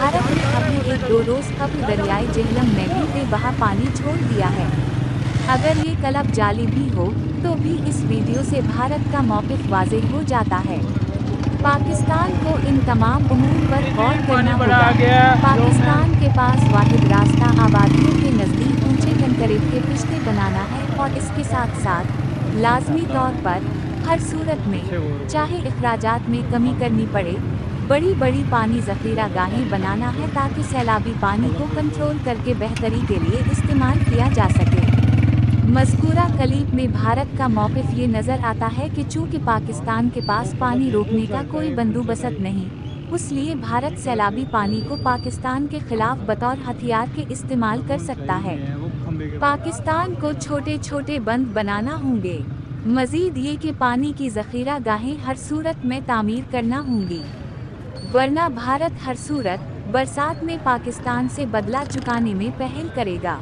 भारत ने अभी एक दो रोज कबल दरियाई जेहलम में भी बेबहा पानी छोड़ दिया है। अगर ये कलब जाली भी हो, तो भी इस वीडियो से भारत का मौक़िफ़ वाज़ेह हो जाता है। पाकिस्तान को इन तमाम उमूर पर गौर करना होगा। पाकिस्तान के पास वाहिद रास्ता आबादियों के नज़दीक ऊंचे कंक्रीट के पिश्ते बनाना है और इसके साथ साथ लाजमी तौर पर हर सूरत में, चाहे अखराजात में कमी करनी पड़े, बड़ी बड़ी पानी ज़ख़ीरा गाहें बनाना है ताकि सैलाबी पानी को कंट्रोल करके बेहतरी के लिए इस्तेमाल किया जा सके। मज़कूरा क्लिप में भारत का मौक़िफ़ ये नज़र आता है कि चूँकि पाकिस्तान के पास पानी रोकने का कोई बंदोबस्त नहीं, इसलिए भारत सैलाबी पानी को पाकिस्तान के खिलाफ बतौर हथियार के इस्तेमाल कर सकता है। पाकिस्तान को छोटे छोटे बंद बनाना होंगे। मज़ीद ये कि पानी की ज़ख़ीरा गाहें हर सूरत में तामीर करना होंगी, वरना भारत हर सूरत बरसात में पाकिस्तान से बदला चुकाने में पहल करेगा।